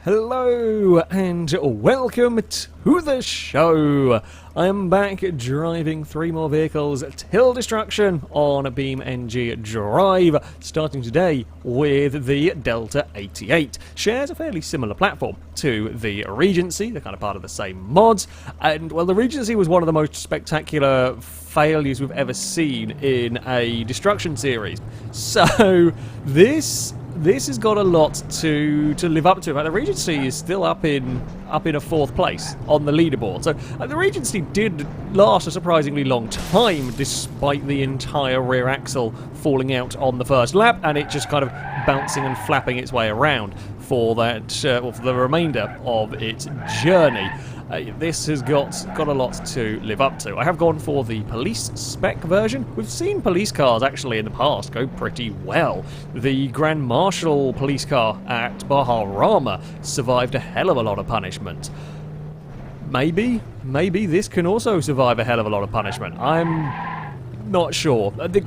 Hello and welcome to the show. I am back driving 3 more vehicles till destruction on BeamNG Drive, starting today with the Delta 88. Shares a fairly similar platform to the Regency, they're kind of part of the same mods, and well, the Regency was one of the most spectacular failures we've ever seen in a destruction series. So this has got a lot to live up to. In fact, the Regency is still up in a 4th place on the leaderboard. So the Regency did last a surprisingly long time, despite the entire rear axle falling out on the first lap, and it just kind of bouncing and flapping its way around for that, for the remainder of its journey. This has got a lot to live up to. I have gone for the police spec version. We've seen police cars actually in the past go pretty well. The Grand Marshal police car at Baharama survived a hell of a lot of punishment. Maybe this can also survive a hell of a lot of punishment. I'm not sure. The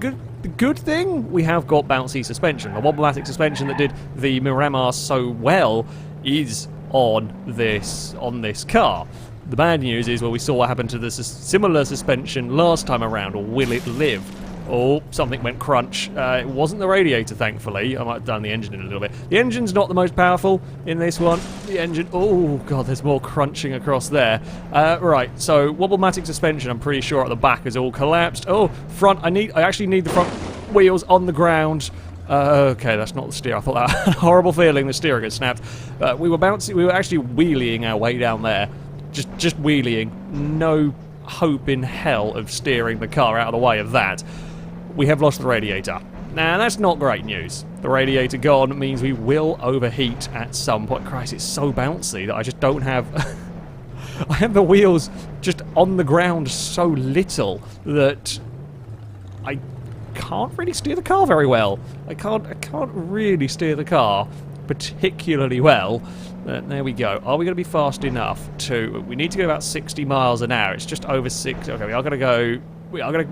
good thing, we have got bouncy suspension. The wobble-matic suspension that did the Miramar so well is on this car. The bad news is, well, we saw what happened to the similar suspension last time around, or will it live? Oh, something went crunch. It wasn't the radiator, thankfully. I might have done the engine in a little bit. The engine's not the most powerful in this one. The engine... Oh, God, there's more crunching across there. Right, so wobble-matic suspension, I'm pretty sure at the back has all collapsed. Oh, front, I actually need the front wheels on the ground. Okay, that's not the steer. I thought that had a horrible feeling the steering had snapped. We were actually wheeling our way down there. Just wheeling. No hope in hell of steering the car out of the way of that. We have lost the radiator. Now, that's not great news. The radiator gone means we will overheat at some point. Christ, it's so bouncy that I just don't have... I have the wheels just on the ground so little that I can't really steer the car very well. I can't really steer the car particularly well. There we go. Are we going to be fast enough to... We need to go about 60 miles an hour. It's just over 6. Okay, we are going to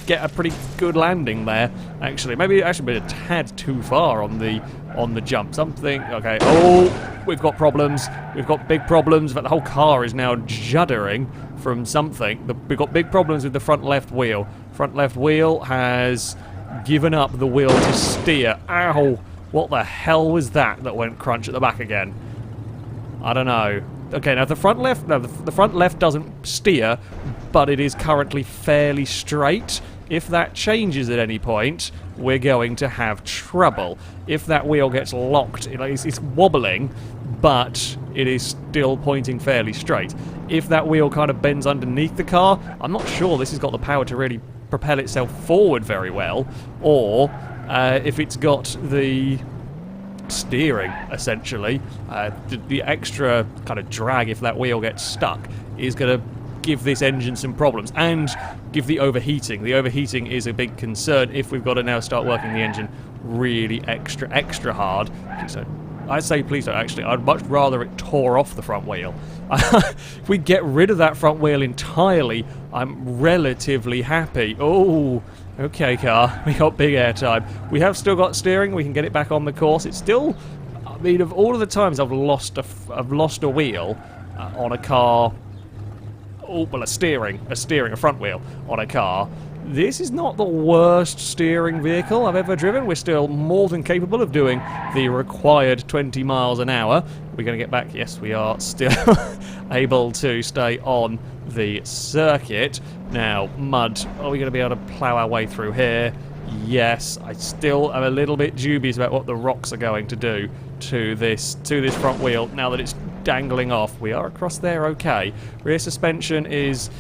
get a pretty good landing there, actually. Maybe actually a tad too far on the jump. Something... Okay. Oh, we've got problems. We've got big problems. But the whole car is now juddering from something. We've got big problems with the front left wheel. Front left wheel has given up the will to steer. Ow! What the hell was that went crunch at the back again? I don't know. Okay, now the front left doesn't steer, but it is currently fairly straight. If that changes at any point, we're going to have trouble. If that wheel gets locked, it's wobbling, but it is still pointing fairly straight. If that wheel kind of bends underneath the car, I'm not sure this has got the power to really propel itself forward very well, or if it's got the steering, essentially, the extra kind of drag if that wheel gets stuck is going to give this engine some problems, and give the overheating. The overheating is a big concern if we've got to now start working the engine really extra hard. So I'd say please don't, actually. I'd much rather it tore off the front wheel. If we get rid of that front wheel entirely, I'm relatively happy. Oh, okay, car. We got big airtime. We have still got steering. We can get it back on the course. It's still... I mean, of all of the times I've lost a wheel on a car... Oh, well, a front wheel on a car. This is not the worst steering vehicle I've ever driven. We're still more than capable of doing the required 20 miles an hour. We're going to get back. Yes, we are still able to stay on the circuit. Now, mud. Are we going to be able to plough our way through here? Yes. I still am a little bit dubious about what the rocks are going to do to this front wheel now that it's dangling off. We are across there okay. Rear suspension is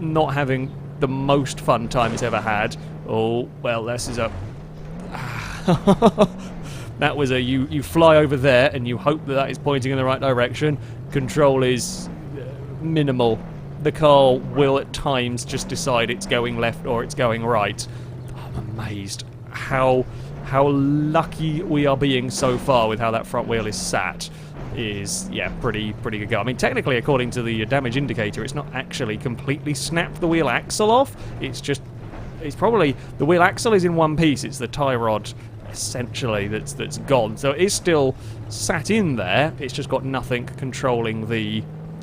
not having the most fun time it's ever had. Oh, well, this is a... That was a... You fly over there and you hope that is pointing in the right direction. Control is minimal. The car will at times just decide it's going left or it's going right. I'm amazed how lucky we are being so far with how that front wheel is sat. Is, yeah, pretty good go. I mean, technically, according to the damage indicator, it's not actually completely snapped the wheel axle off. It's probably, the wheel axle is in one piece. It's the tie rod essentially that's gone. So it is still sat in there, it's just got nothing controlling the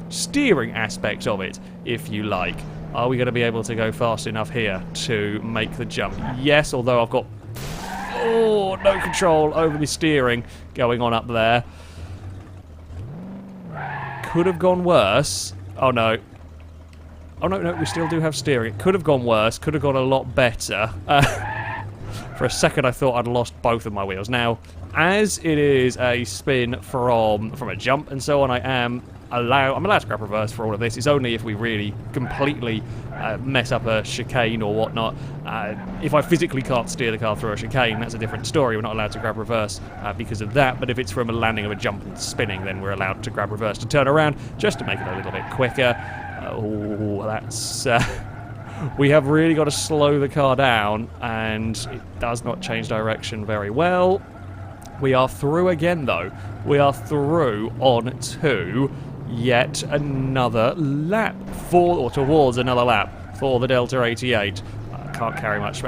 steering aspect of it, if you like. Are we going to be able to go fast enough here to make the jump? Yes, although I've got no control over the steering going on up there. Could have gone worse. Oh no. Oh no, we still do have steering. It could have gone worse, could have gone a lot better. For a second I thought I'd lost both of my wheels. Now, as it is a spin from a jump and so on, I'm allowed to grab reverse for all of this. It's only if we really completely mess up a chicane or whatnot. If I physically can't steer the car through a chicane, that's a different story. We're not allowed to grab reverse because of that. But if it's from a landing of a jump and spinning, then we're allowed to grab reverse to turn around, just to make it a little bit quicker. Oh, that's... we have really got to slow the car down, and it does not change direction very well. We are through again, though. We are through on to yet another lap, towards another lap for the Delta 88. Can't carry much.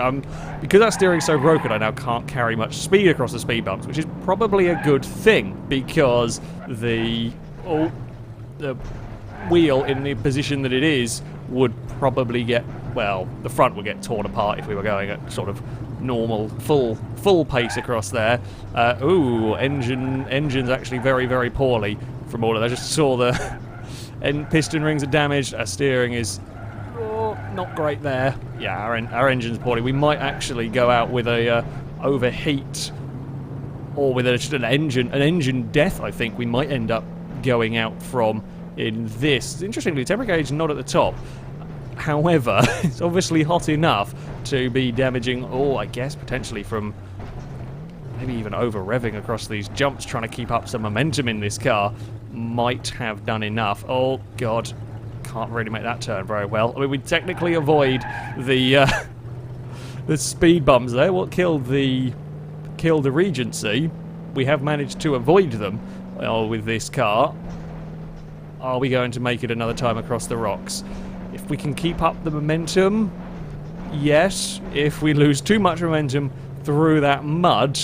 Because that steering's so broken, I now can't carry much speed across the speed bumps, which is probably a good thing, because the wheel in the position that it is would probably get, well, the front would get torn apart if we were going at sort of normal, full pace across there. Engine's actually very, very poorly from all of that. I just saw the piston rings are damaged. Our steering is not great there. Yeah, our engine's poorly. We might actually go out with a overheat, or with an engine death. I think we might end up going out from in this. Interestingly, the temperature gauge is not at the top. However, it's obviously hot enough to be damaging, I guess potentially from maybe even over-revving across these jumps, trying to keep up some momentum in this car. Might have done enough. Oh, God. Can't really make that turn very well. I mean, we technically avoid the speed bumps there. What killed the Regency, we have managed to avoid them with this car. Are we going to make it another time across the rocks? If we can keep up the momentum, yes. If we lose too much momentum through that mud,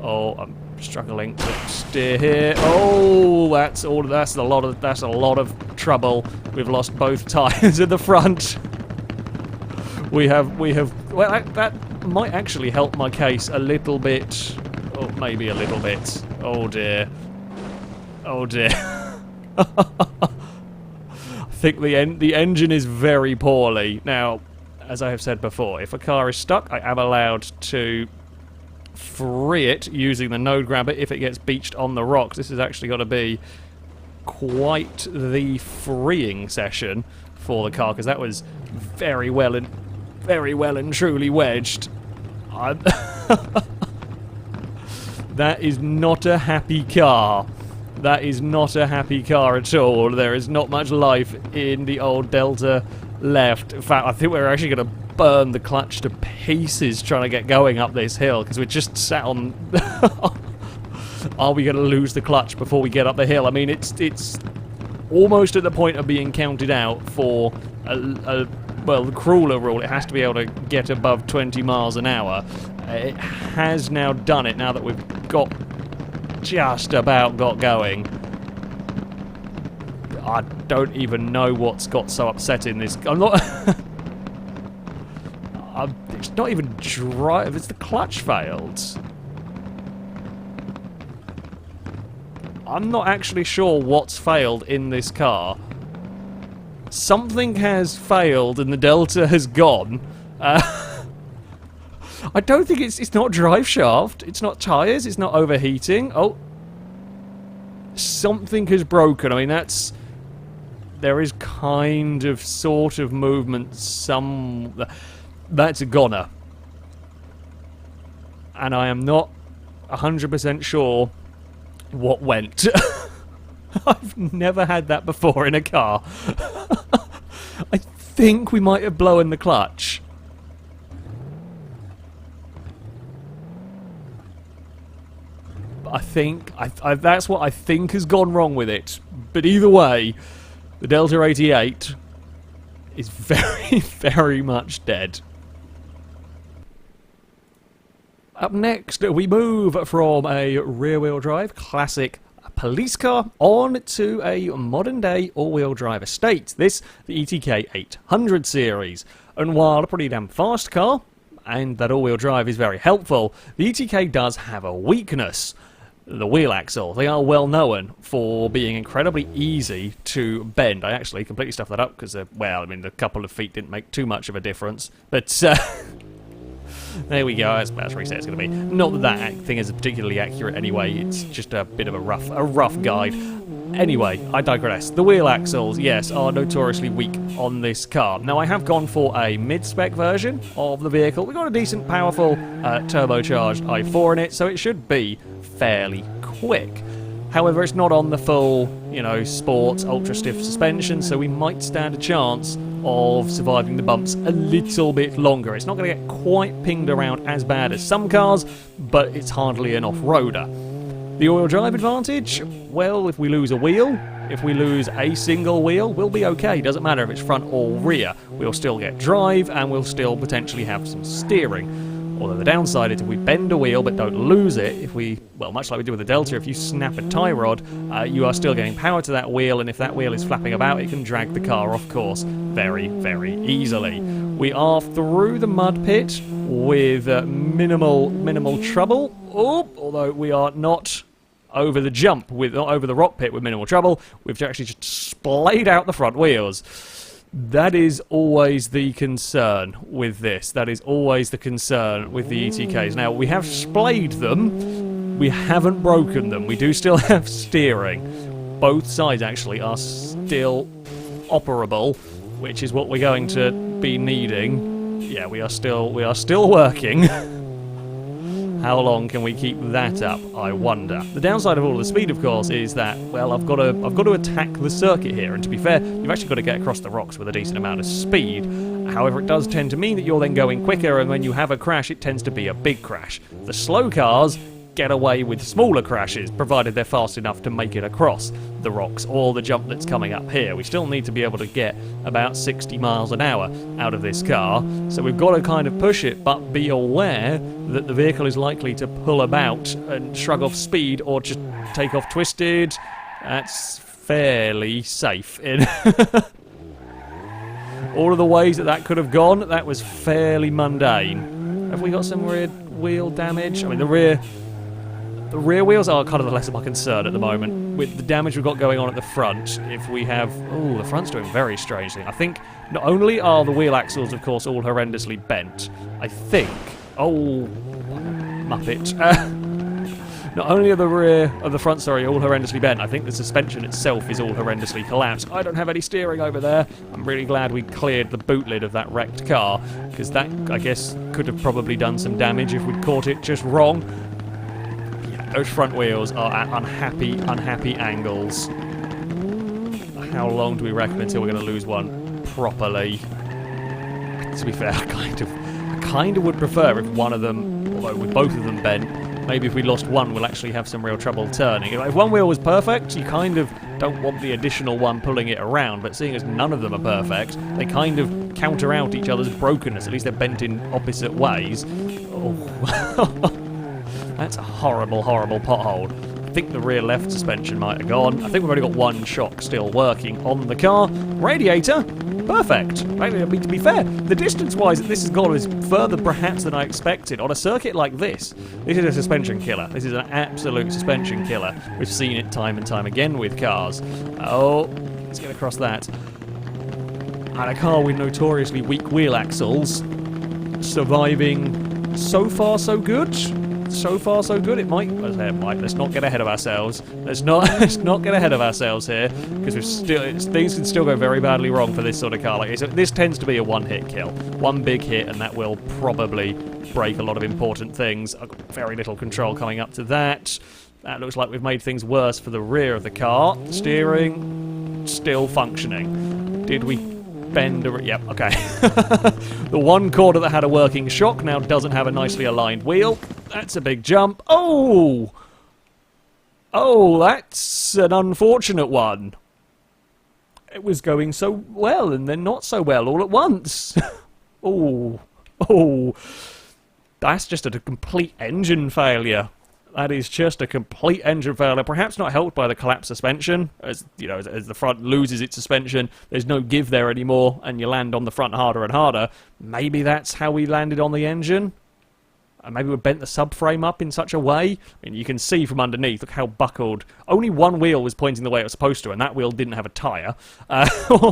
I'm struggling to steer here. That's a lot of trouble. We've lost both tyres at the front. We have. Well, that might actually help my case a little bit. Maybe a little bit. Oh dear. Oh dear. I think the engine is very poorly. Now, as I have said before, if a car is stuck, I am allowed to free it using the node grabber if it gets beached on the rocks. This has actually got to be quite the freeing session for the car, because that was very well and truly wedged. That is not a happy car. That is not a happy car at all. There is not much life in the old Delta left. In fact, I think we're actually going to burn the clutch to pieces trying to get going up this hill, because we're just sat on... Are we going to lose the clutch before we get up the hill? I mean, it's almost at the point of being counted out for well, the crawler rule. It has to be able to get above 20 miles an hour. It has now done it, now that we've just about got going. I don't even know what's got so upsetting this. I'm not... it's not even drive. It's the clutch failed. I'm not actually sure what's failed in this car. Something has failed and the Delta has gone. I don't think it's not drive shaft, it's not tyres, it's not overheating. Something has broken. I mean, there is kind of sort of movement, that's a goner. And I am not 100% sure what went. I've never had that before in a car. I think we might have blown the clutch. I think that's what I think has gone wrong with it. But either way, the Delta 88 is very, very much dead. Up next, we move from a rear-wheel drive classic police car on to a modern-day all-wheel drive estate. This, the ETK 800 series. And while a pretty damn fast car, and that all-wheel drive is very helpful, the ETK does have a weakness. The wheel axle. They are well known for being incredibly easy to bend. I actually completely stuffed that up because, well, I mean, the couple of feet didn't make too much of a difference. But, there we go, that's about as reset it's going to be. Not that that thing is particularly accurate anyway, it's just a bit of a rough guide. Anyway, I digress. The wheel axles, yes, are notoriously weak on this car. Now, I have gone for a mid-spec version of the vehicle. We've got a decent, powerful, turbocharged i4 in it, so it should be fairly quick. However, it's not on the full, sports, ultra-stiff suspension, so we might stand a chance of surviving the bumps a little bit longer. It's not going to get quite pinged around as bad as some cars, but it's hardly an off-roader. The all-wheel drive advantage? Well, if we lose a wheel, if we lose a single wheel, we'll be okay. Doesn't matter if it's front or rear. We'll still get drive, and we'll still potentially have some steering. Although the downside is if we bend a wheel but don't lose it, much like we do with the Delta, if you snap a tie rod, you are still getting power to that wheel, and if that wheel is flapping about, it can drag the car off course very, very easily. We are through the mud pit with minimal trouble, although we are not over the jump, not over the rock pit with minimal trouble. We've actually just splayed out the front wheels. That is always the concern with this. That is always the concern with the ETKs. Now, we have splayed them. We haven't broken them. We do still have steering. Both sides, actually, are still operable, which is what we're going to be needing. Yeah, we are still working. How long can we keep that up, I wonder? The downside of all of the speed, of course, is that, well, I've got to attack the circuit here, and to be fair, you've actually got to get across the rocks with a decent amount of speed. However, it does tend to mean that you're then going quicker, and when you have a crash, it tends to be a big crash. The slow cars get away with smaller crashes, provided they're fast enough to make it across the rocks or the jump that's coming up here. We still need to be able to get about 60 miles an hour out of this car, so we've got to kind of push it, but be aware that the vehicle is likely to pull about and shrug off speed or just take off twisted. That's fairly safe. In all of the ways that could have gone, that was fairly mundane. Have we got some rear wheel damage? I mean, the rear wheels are kind of the less of my concern at the moment. With the damage we've got going on at the front, if we have... Oh, the front's doing very strangely. I think not only are the wheel axles, of course, all horrendously bent, I think... Oh, Muppet. Not only are the rear of the front, all horrendously bent, I think the suspension itself is all horrendously collapsed. I don't have any steering over there. I'm really glad we cleared the boot lid of that wrecked car, because that, I guess, could have probably done some damage if we'd caught it just wrong. Those front wheels are at unhappy angles. How long do we reckon until we're going to lose one properly? To be fair, I kind of would prefer if one of them, although with both of them bent, maybe if we lost one, we'll actually have some real trouble turning. If one wheel was perfect, you kind of don't want the additional one pulling it around, but seeing as none of them are perfect, they kind of counter out each other's brokenness. At least they're bent in opposite ways. Oh. That's a horrible pothole. I think the rear left suspension might have gone. I think we've only got one shock still working on the car. Radiator, perfect. I mean, to be fair, the distance-wise that this has gone is further perhaps than I expected. On a circuit like this is a suspension killer. This is an absolute suspension killer. We've seen it time and time again with cars. Oh, let's get across that. And a car with notoriously weak wheel axles surviving so far so good. So far, so good. It might. Let's not get ahead of ourselves. Let's not get ahead of ourselves here, because things can still go very badly wrong for this sort of car. Like this tends to be a one-hit kill, one big hit, and that will probably break a lot of important things. I've got very little control coming up to that. That looks like we've made things worse for the rear of the car. Steering still functioning. Did we bend? Yep. Okay. The one corner that had a working shock now doesn't have a nicely aligned wheel. That's a big jump. Oh, that's an unfortunate one. It was going so well and then not so well all at once. Oh. That's just a complete engine failure. That is just a complete engine failure, perhaps not helped by the collapsed suspension. As you know, as the front loses its suspension, there's no give there anymore, and you land on the front harder and harder. Maybe that's how we landed on the engine. Maybe we bent the subframe up in such a way. I mean, you can see from underneath, look how buckled. Only one wheel was pointing the way it was supposed to, and that wheel didn't have a tyre.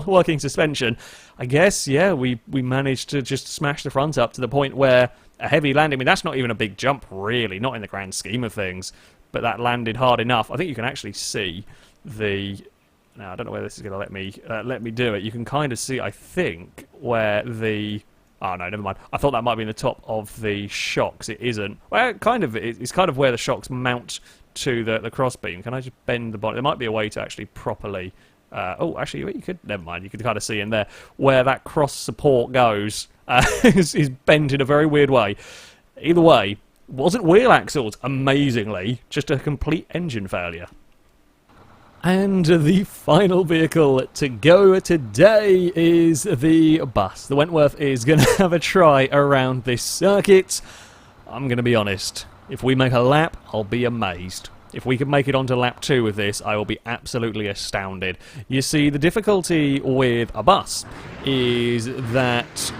Working suspension. I guess, yeah, we managed to just smash the front up to the point where a heavy landing, I mean, that's not even a big jump, really, not in the grand scheme of things, but that landed hard enough. I think you can actually see the... Now, I don't know whether this is going to let me do it. You can kind of see, I think, where the... Oh, no, never mind. I thought that might be in the top of the shocks. It isn't. Well, it's kind of where the shocks mount to the crossbeam. Can I just bend the body? There might be a way to actually properly... oh, actually, you could... Never mind. You could kind of see in there where that cross support goes. Is bent in a very weird way. Either way, wasn't wheel axles, amazingly, just a complete engine failure. And the final vehicle to go today is the bus. The Wentworth is going to have a try around this circuit. I'm going to be honest, if we make a lap, I'll be amazed. If we can make it onto lap 2 with this, I will be absolutely astounded. You see, the difficulty with a bus is that...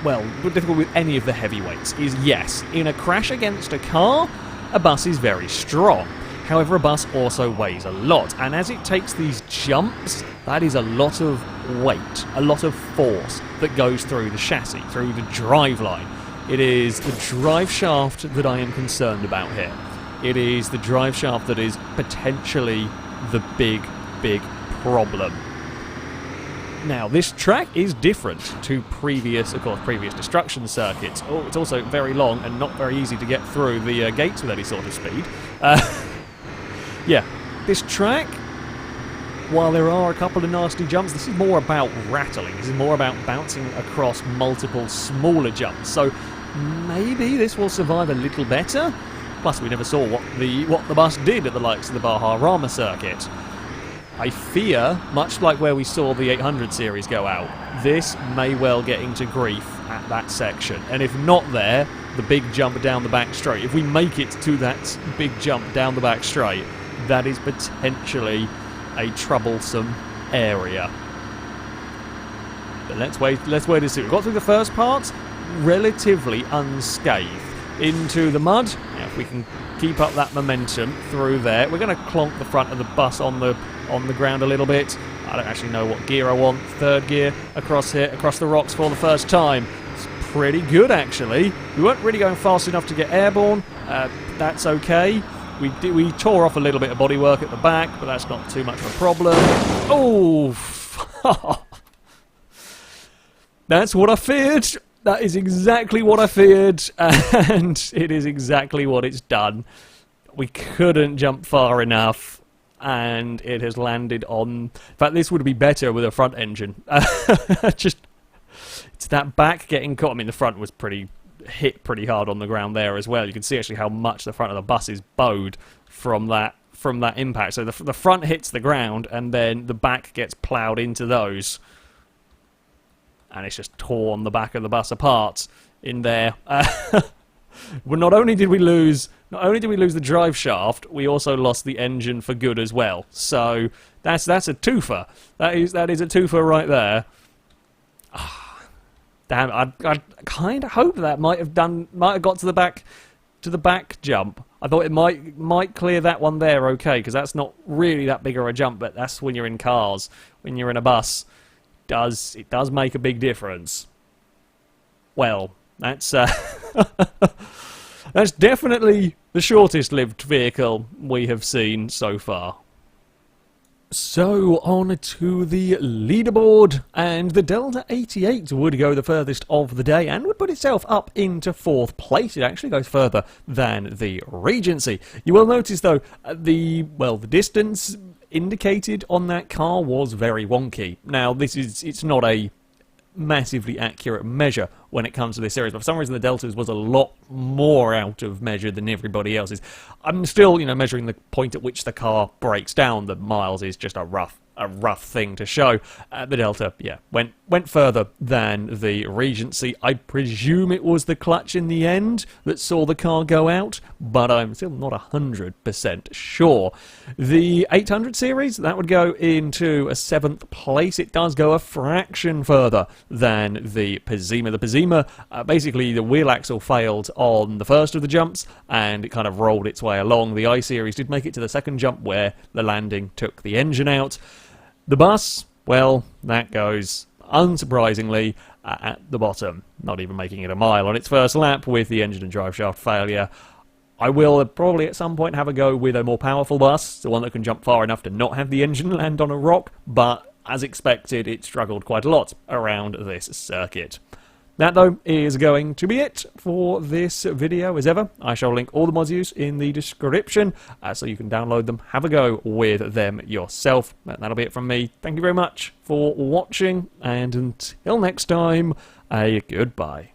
Well, the difficulty with any of the heavyweights is, yes, in a crash against a car, a bus is very strong. However, a bus also weighs a lot, and as it takes these jumps, that is a lot of weight, a lot of force that goes through the chassis, through the drive line. It is the drive shaft that I am concerned about here. It is the drive shaft that is potentially the big problem. Now, this track is different to previous destruction circuits. Oh, it's also very long and not very easy to get through the gates with any sort of speed. Yeah, this track, while there are a couple of nasty jumps, this is more about rattling. This is more about bouncing across multiple smaller jumps. So maybe this will survive a little better. Plus, we never saw what the bus did at the likes of the Baja Rama circuit. I fear, much like where we saw the 800 series go out, this may well get into grief at that section. And if not there, the big jump down the back straight. If we make it to that big jump down the back straight, that is potentially a troublesome area. But let's wait and see. We've got through the first part relatively unscathed. Into the mud. Now, if we can keep up that momentum through there, we're going to clonk the front of the bus on the ground a little bit. I don't actually know what gear I want. Third gear across here, across the rocks for the first time. It's pretty good, actually. We weren't really going fast enough to get airborne. That's okay. We tore off a little bit of bodywork at the back, but that's not too much of a problem. Oh! That's what I feared. That is exactly what I feared, and it is exactly what it's done. We couldn't jump far enough, and it has landed on... In fact, this would be better with a front engine. It's that back getting caught. I mean, the front was hit pretty hard on the ground there as well. You can see actually how much the front of the bus is bowed from that impact. So the front hits the ground, and then the back gets ploughed into those. And it's just torn the back of the bus apart in there. Well, not only did we lose the drive shaft, we also lost the engine for good as well. So that's a twofer. That is a twofer right there. Damn, I kind of hoped that might have got to the back jump. I thought it might clear that one there okay, because that's not really that big of a jump, but that's when you're in cars. When you're in a bus, it does make a big difference. Well, that's that's definitely the shortest lived vehicle we have seen so far. So on to the leaderboard, and the Delta 88 would go the furthest of the day and would put itself up into 4th place. It actually goes further than the Regency. You will notice though, the distance indicated on that car was very wonky. Now it's not a massively accurate measure when it comes to this series, but for some reason the Deltas was a lot more out of measure than everybody else's. I'm still, measuring the point at which the car breaks down. The miles is just a rough a rough thing to show. The Delta, yeah, went further than the Regency. I presume it was the clutch in the end that saw the car go out, but I'm still not 100% sure. The 800 series, that would go into a 7th place. It does go a fraction further than the Pizima. The Pizima, basically the wheel axle failed on the first of the jumps, and it kind of rolled its way along. The I-series did make it to the second jump where the landing took the engine out. The bus, well, that goes, unsurprisingly, at the bottom, not even making it a mile on its first lap with the engine and drive shaft failure. I will probably at some point have a go with a more powerful bus, the one that can jump far enough to not have the engine land on a rock, but as expected, it struggled quite a lot around this circuit. That, though, is going to be it for this video. As ever, I shall link all the mods used in the description, so you can download them, have a go with them yourself. That'll be it from me. Thank you very much for watching, and until next time, a goodbye.